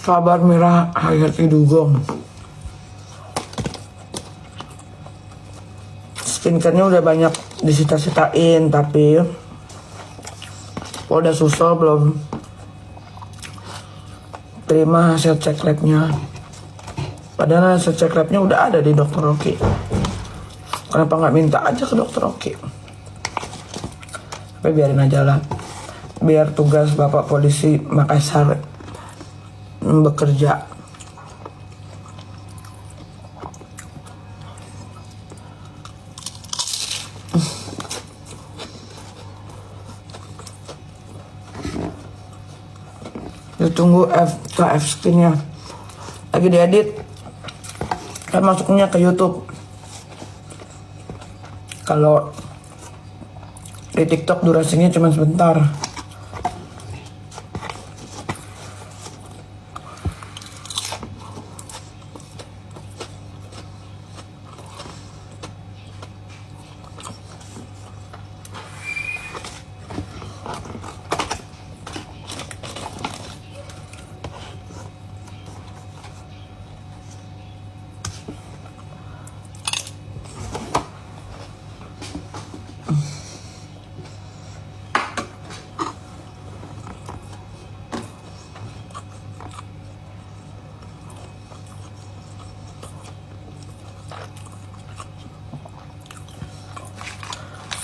Kabar Merah Hayati Dugong. Skincare-nya udah banyak disita-sitain, tapi Polda Sulsel belum terima hasil cek labnya. Padahal hasil cek labnya udah ada di Dokter Oki. Kenapa nggak minta aja ke Dokter Oki? Tapi biarin aja lah. Biar tugas Bapak Polisi Makassar bekerja. Ditunggu KF skinnya lagi diedit, kan masuknya ke YouTube. Kalau di TikTok durasinya cuma sebentar.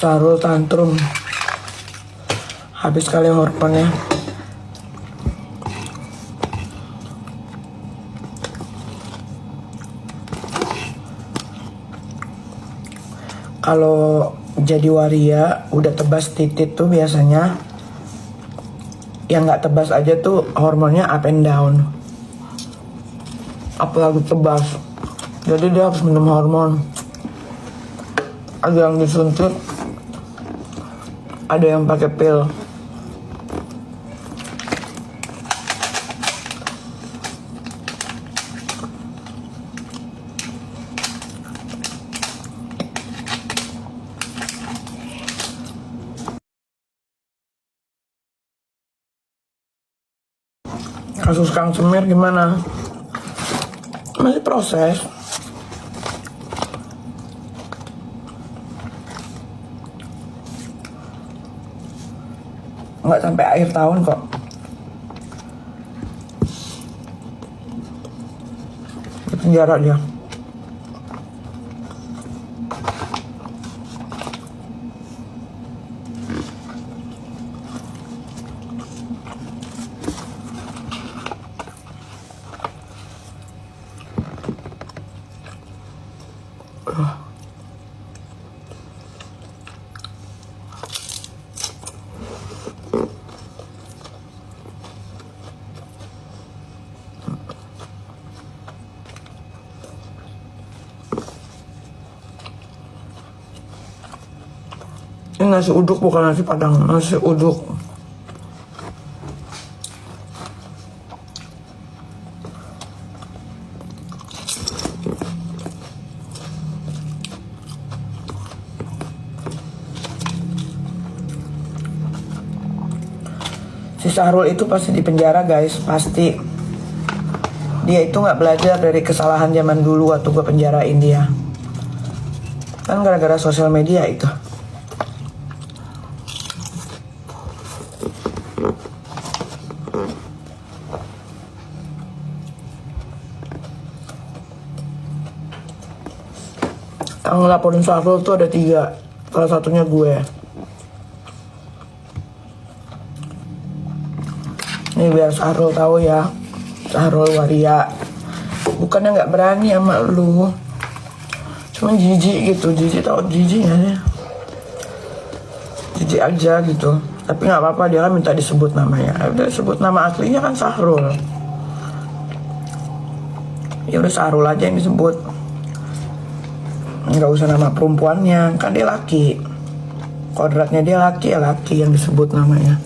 Sahrul tantrum, habis kali hormonnya. Kalau jadi waria udah tebas titit tuh biasanya yang nggak tebas aja tuh hormonnya up and down, apalagi tebas. Jadi dia harus minum hormon. Ada yang disuntik, ada yang pakai pil. Kasus Kang Semir gimana? Masih proses. Nggak sampai akhir tahun kok. Di penjara dia. Ini nasi uduk bukan nasi padang, nasi uduk. Si Sahrul itu pasti di penjara guys, pasti. Dia itu nggak belajar dari kesalahan zaman dulu waktu gue penjarain dia. Kan gara-gara sosial media itu. Yang ngelaporin Sahrul tuh ada 3. Salah satunya gue. Ini biar Sahrul tahu ya. Sahrul waria. Bukannya nggak berani sama lu. Cuman jijik gitu. Jijik, tau jijik gak sih? Jijik aja gitu. Tapi nggak apa-apa, dia kan minta disebut namanya. Udah sebut nama aslinya kan Sahrul. Ya udah Sahrul aja yang disebut. Nggak usah nama perempuannya, kan dia laki. Kodratnya dia laki, ya laki yang disebut namanya.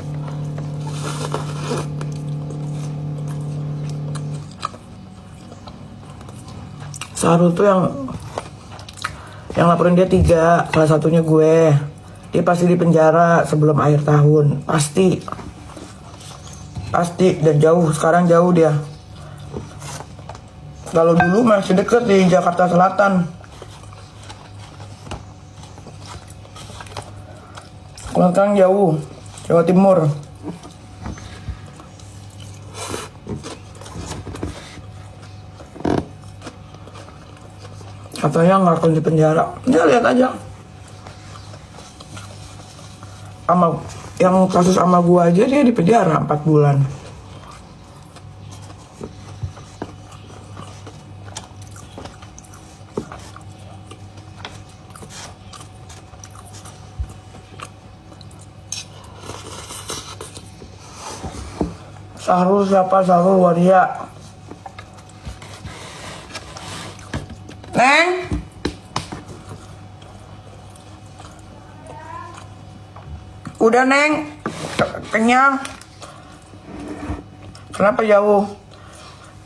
Sahrul tuh yang laporin dia 3, salah satunya gue. Dia pasti di penjara sebelum akhir tahun, pasti. Pasti, dan jauh. Sekarang jauh dia. Kalau dulu masih deket di Jakarta Selatan. Kalau sekarang jauh, Jawa Timur. Katanya nggak akan di penjara. Ya lihat aja. Sama yang kasus sama gua aja dia di penjara 4 bulan. Sahrul siapa? Sahrul Waria. Neng? Udah Neng? Kenyang? Kenapa jauh?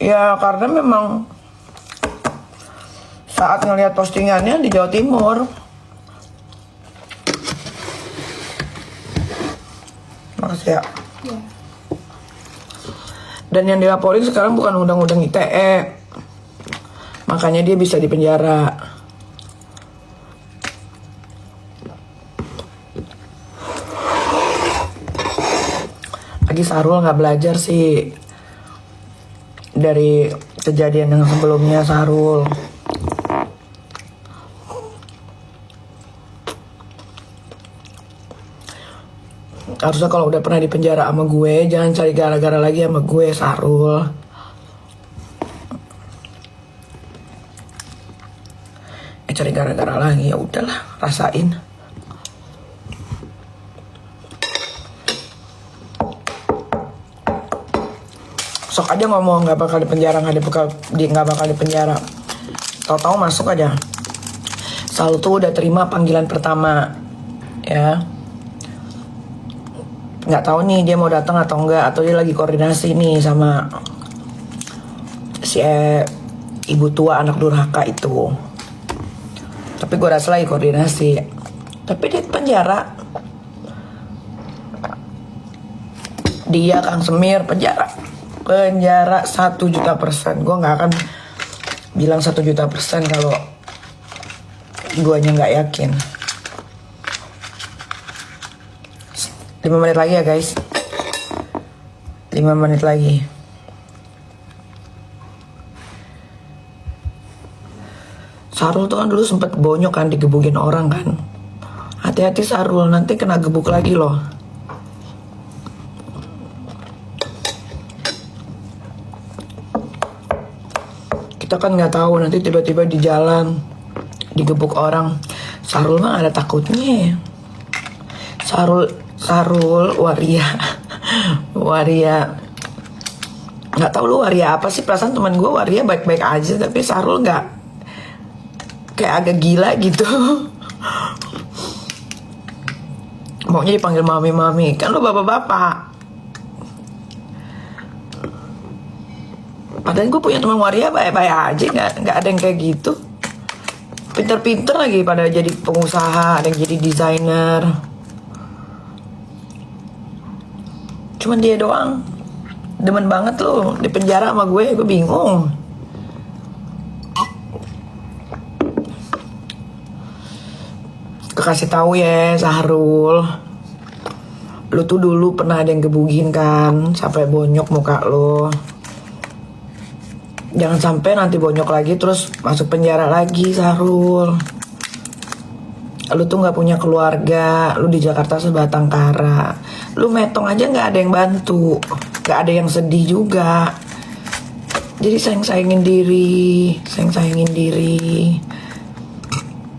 Ya karena memang saat ngelihat postingannya di Jawa Timur. Makasih ya. Dan yang dilaporin sekarang bukan undang-undang ITE. Makanya dia bisa dipenjara. Lagi Sahrul nggak belajar sih dari kejadian yang sebelumnya Sahrul. Harusnya kalau udah pernah dipenjara sama gue, jangan cari gara-gara lagi sama gue, Sahrul. Cari gara-gara lagi, ya udahlah, rasain. Sok aja ngomong nggak bakal dipenjara, nggak bakal dipenjara. Tahu-tahu masuk aja. Sal tuh udah terima panggilan pertama, ya. Nggak tahu nih dia mau datang atau enggak, atau dia lagi koordinasi nih sama si ibu tua anak durhaka itu. Tapi gue rasa lagi koordinasi. Tapi dia penjara. Dia Kang Semir penjara 1.000.000%. Gue nggak akan bilang 1.000.000% kalau guanya nggak yakin. 5 menit lagi ya guys. 5 menit lagi. Sahrul tuh kan dulu sempet bonyok kan, digebukin orang kan. Hati-hati Sahrul, nanti kena gebuk lagi loh. Kita kan nggak tahu nanti tiba-tiba di jalan digebuk orang. Sahrul mah ada takutnya. Sahrul Waria nggak tahu lu Waria apa sih, perasaan teman gue Waria baik-baik aja, tapi Sahrul nggak, kayak agak gila gitu. Maunya dipanggil mami kan lu bapak-bapak. Padahal gue punya teman Waria baik-baik aja, nggak ada yang kayak gitu. Pinter-pinter lagi, pada jadi pengusaha, ada yang jadi desainer. Cuman dia doang demen banget loh di penjara sama gue bingung. Kasih tahu ya Sahrul, lu tuh dulu pernah ada yang gebugin kan sampai bonyok muka lo. Jangan sampai nanti bonyok lagi terus masuk penjara lagi Sahrul. Lu tuh nggak punya keluarga, lu di Jakarta sebatang kara, lu metong aja nggak ada yang bantu, nggak ada yang sedih juga. Jadi sayang-sayangin diri.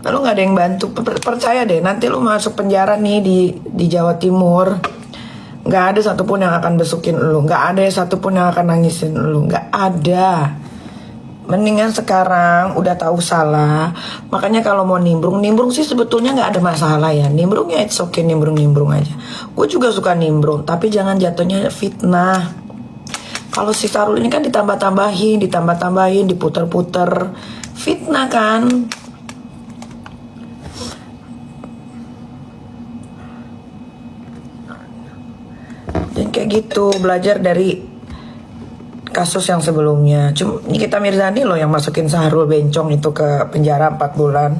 Lalu nggak ada yang bantu. Percaya deh, nanti lu masuk penjara nih di Jawa Timur, nggak ada satupun yang akan besukin lu, nggak ada satupun yang akan nangisin lu, nggak ada. Mendingan sekarang udah tahu salah. Makanya kalau mau nimbrung sih sebetulnya nggak ada masalah ya. Nimbrungnya it's okay, nimbrung aja. Gue juga suka nimbrung, tapi jangan jatuhnya fitnah. Kalau si Sahrul ini kan ditambah-tambahin, diputer-puter, fitnah kan. Dan kayak gitu, belajar dari kasus yang sebelumnya. Cuma Nikita Mirzani loh yang masukin Syahrul Bencong itu ke penjara 4 bulan.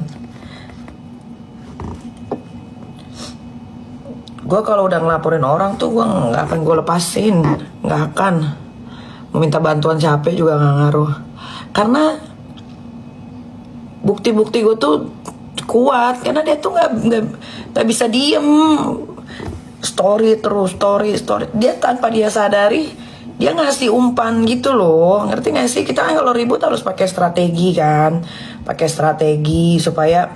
Gue kalau udah ngelaporin orang tuh gue nggak akan gue lepasin, nggak akan meminta bantuan siapa juga nggak ngaruh. Karena bukti-bukti gue tuh kuat, karena dia tuh nggak bisa diem, story terus, story. Dia tanpa dia sadari dia ngasih umpan gitu loh, ngerti gak sih? Kita kan kalau ribut harus pakai strategi kan, pakai strategi supaya,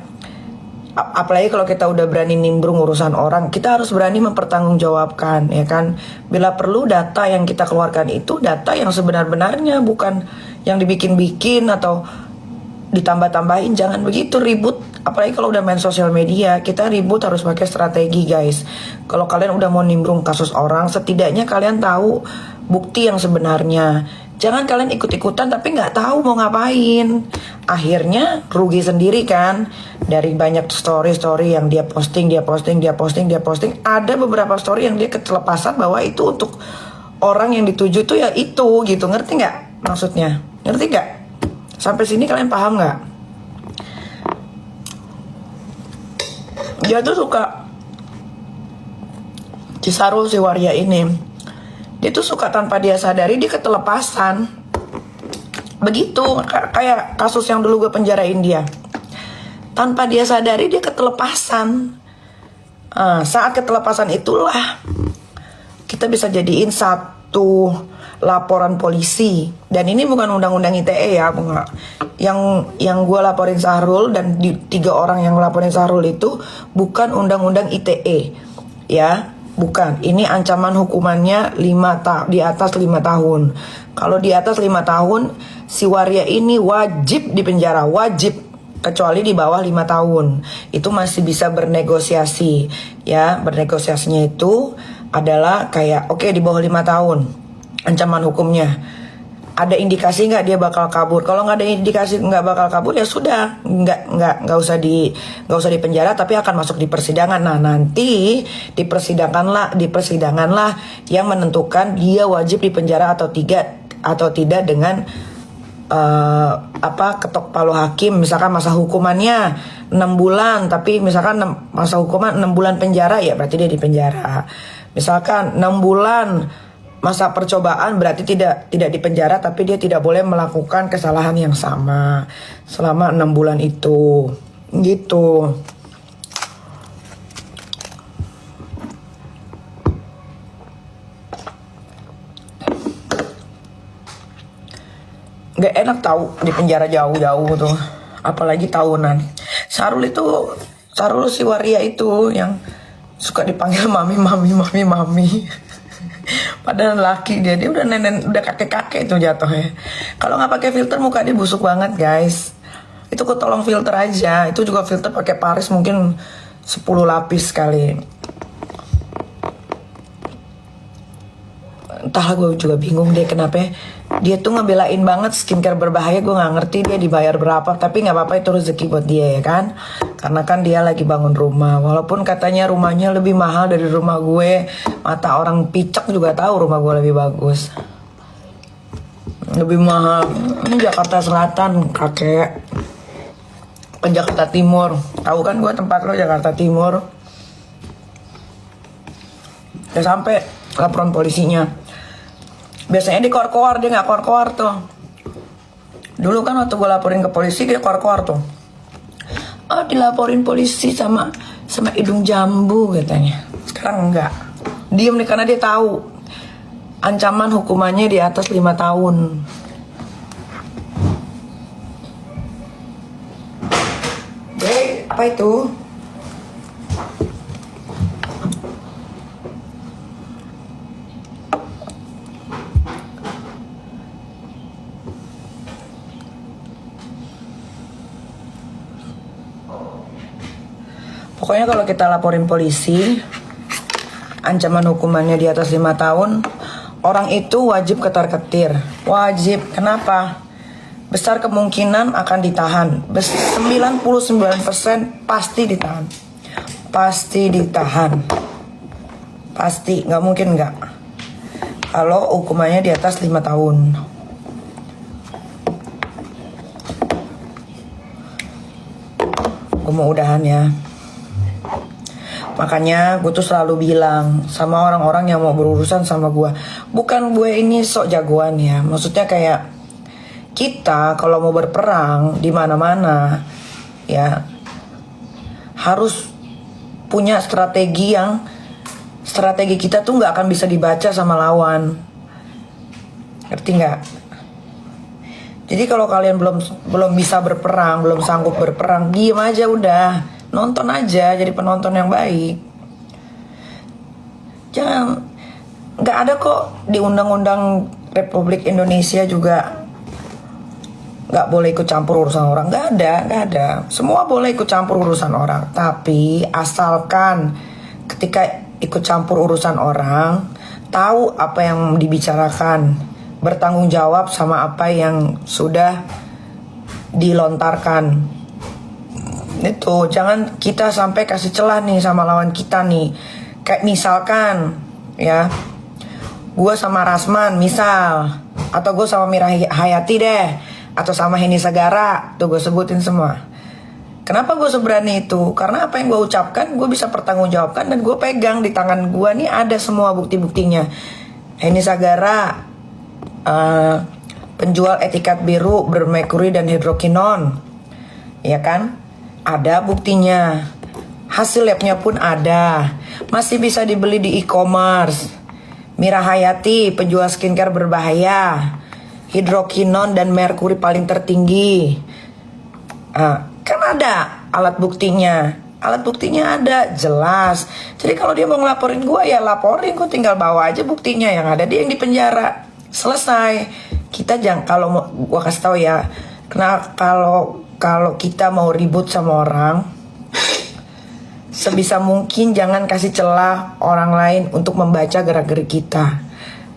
apalagi kalau kita udah berani nimbrung urusan orang, kita harus berani mempertanggungjawabkan, ya kan? Bila perlu data yang kita keluarkan itu data yang sebenar-benarnya, bukan yang dibikin-bikin atau ditambah-tambahin. Jangan begitu ribut, apalagi kalau udah main sosial media. Kita ribut harus pakai strategi, guys. Kalau kalian udah mau nimbrung kasus orang, setidaknya kalian tahu bukti yang sebenarnya. Jangan kalian ikut-ikutan tapi nggak tahu mau ngapain. Akhirnya rugi sendiri kan. Dari banyak story yang dia posting. Ada beberapa story yang dia kelepasan bahwa itu untuk orang yang dituju tuh ya itu gitu. Ngerti nggak maksudnya? Ngerti nggak? Sampai sini kalian paham nggak? Dia tuh suka, si Syahrul, si Waria ini, dia tuh suka tanpa dia sadari dia ketelepasan. Begitu, kayak kasus yang dulu gue penjarain dia. Tanpa dia sadari dia ketelepasan. Saat ketelepasan itulah kita bisa jadiin satu laporan polisi. Dan ini bukan undang-undang ITE ya, bunga. Yang gue laporin Syahrul dan 3 orang yang laporin Syahrul itu bukan undang-undang ITE, ya. Bukan, ini ancaman hukumannya di atas 5 tahun. Kalau di atas 5 tahun, si Waria ini wajib dipenjara, wajib. Kecuali di bawah 5 tahun. Itu masih bisa bernegosiasi. Ya, bernegosiasinya itu adalah kayak, oke, di bawah 5 tahun ancaman hukumnya. Ada indikasi nggak dia bakal kabur? Kalau nggak ada indikasi nggak bakal kabur, ya sudah, nggak usah di penjara, tapi akan masuk di persidangan. Nah, nanti di persidangan lah yang menentukan dia wajib di penjara atau tidak dengan ketok palu hakim. Misalkan masa hukumannya 6 bulan, tapi misalkan masa hukuman 6 bulan penjara, ya berarti dia di penjara. Misalkan 6 bulan masa percobaan, berarti tidak di penjara, tapi dia tidak boleh melakukan kesalahan yang sama selama 6 bulan itu. Gitu. Gak enak tahu di penjara jauh-jauh tuh, apalagi tahunan. Syahrul si Waria itu yang suka dipanggil mami. Padahal laki dia udah nenek, udah kakek-kakek itu jatuhnya. Kalau nggak pakai filter muka dia busuk banget, guys. Itu tolong filter aja. Itu juga filter pakai Paris mungkin 10 lapis kali. Entahlah, gue juga bingung deh kenapa dia tuh ngebelain banget skincare berbahaya. Gue nggak ngerti dia dibayar berapa, tapi nggak apa-apa, itu rezeki buat dia ya kan. Karena kan dia lagi bangun rumah, walaupun katanya rumahnya lebih mahal dari rumah gue. Mata orang picek juga tahu rumah gue lebih bagus, lebih mahal. Ini Jakarta Selatan, kakek. Ke Jakarta Timur, tahu kan gue tempat lo Jakarta Timur. Ya sampai laporan polisinya. Biasanya di koar-koar, dia nggak koar-koar tuh. Dulu kan waktu gue laporin ke polisi dia koar-koar tuh. Oh, dilaporin polisi sama hidung jambu katanya. Sekarang enggak. Diem nih karena dia tahu ancaman hukumannya di atas 5 tahun. Apa itu? Pokoknya kalau kita laporin polisi, ancaman hukumannya di atas 5 tahun, orang itu wajib ketar-ketir. Wajib. Kenapa? Besar kemungkinan akan ditahan. 99% pasti ditahan. Pasti ditahan. Pasti, nggak mungkin nggak. kalau hukumannya di atas 5 tahun. Gue mau udahan ya. Makanya gue tuh selalu bilang sama orang-orang yang mau berurusan sama gue, bukan gue ini sok jagoan ya, maksudnya kayak kita kalau mau berperang di mana-mana ya harus punya strategi kita tuh nggak akan bisa dibaca sama lawan, ngerti nggak? Jadi kalau kalian belum bisa berperang, belum sanggup berperang, diem aja udah, nonton aja, jadi penonton yang baik. Jangan, nggak ada kok di Undang-Undang Republik Indonesia juga nggak boleh ikut campur urusan orang, nggak ada. Semua boleh ikut campur urusan orang, tapi asalkan ketika ikut campur urusan orang, tahu apa yang dibicarakan, bertanggung jawab sama apa yang sudah dilontarkan. Itu jangan kita sampai kasih celah nih sama lawan kita nih. Kayak misalkan ya, gue sama Rasman misal, atau gue sama Mira Hayati deh, atau sama Heni Sagara, tuh gue sebutin semua. Kenapa gue seberani itu? Karena apa yang gue ucapkan gue bisa pertanggungjawabkan, dan gue pegang di tangan gue nih ada semua bukti-buktinya. Heni Sagara penjual etikat biru bermerkuri dan hidrokinon, ya kan? Ada buktinya, hasil labnya pun ada, masih bisa dibeli di e-commerce. Mira Hayati penjual skincare berbahaya, hidrokinon dan merkuri paling tertinggi. Kan ada alat buktinya ada jelas. Jadi kalau dia mau ngelaporin gue ya laporin, gue tinggal bawa aja buktinya, yang ada dia yang di penjara, selesai. Kita jangan, kalau mau gue kasih tahu ya, karena kalau kita mau ribut sama orang, sebisa mungkin jangan kasih celah orang lain untuk membaca gerak-gerik kita.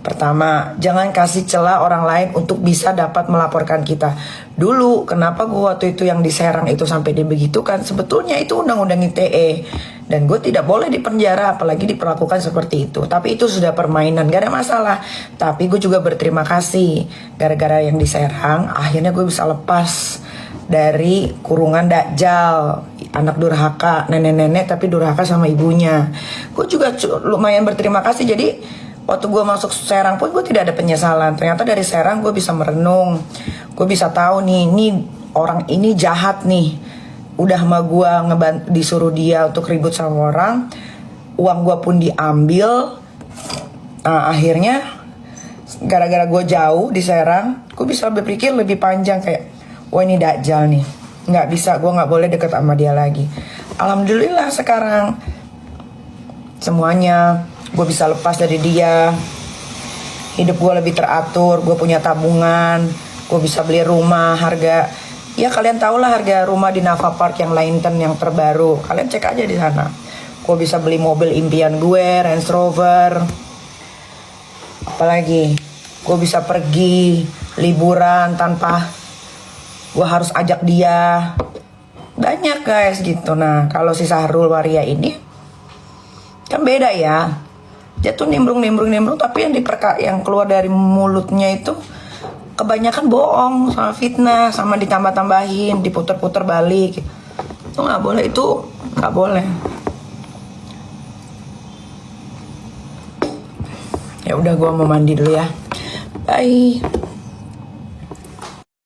Pertama, jangan kasih celah orang lain untuk bisa dapat melaporkan kita. Dulu, kenapa gue waktu itu yang diserang itu sampai dibegitukan? Sebetulnya itu undang-undang ITE. Dan gue tidak boleh dipenjara, apalagi diperlakukan seperti itu. Tapi itu sudah permainan, gak ada masalah. Tapi gue juga berterima kasih. Gara-gara yang diserang, akhirnya gue bisa lepas dari kurungan Dajjal, anak durhaka, nenek-nenek tapi durhaka sama ibunya. Gue juga lumayan berterima kasih. Jadi waktu gue masuk Serang pun gue tidak ada penyesalan. Ternyata dari Serang gue bisa merenung, gue bisa tahu nih, ini orang ini jahat nih. Udah sama gue disuruh dia untuk ribut sama orang, uang gue pun diambil. Akhirnya gara-gara gue jauh di Serang, gue bisa berpikir lebih panjang kayak, wah ini Dajjal nih, nggak bisa, gue nggak boleh deket sama dia lagi. Alhamdulillah sekarang semuanya gue bisa lepas dari dia, hidup gue lebih teratur, gue punya tabungan, gue bisa beli rumah harga, ya kalian tau lah harga rumah di Nava Park yang Lainton yang terbaru, kalian cek aja di sana. Gue bisa beli mobil impian gue, Range Rover, apalagi gue bisa pergi liburan tanpa gue harus ajak dia, banyak guys gitu. Nah kalau si Sahrul Waria ini kan beda ya, dia tuh nimbrung, tapi yang keluar dari mulutnya itu kebanyakan bohong sama fitnah, sama ditambah-tambahin, diputer-puter balik. Itu nggak boleh, itu nggak boleh. Ya udah, gue mau mandi dulu ya. Bye.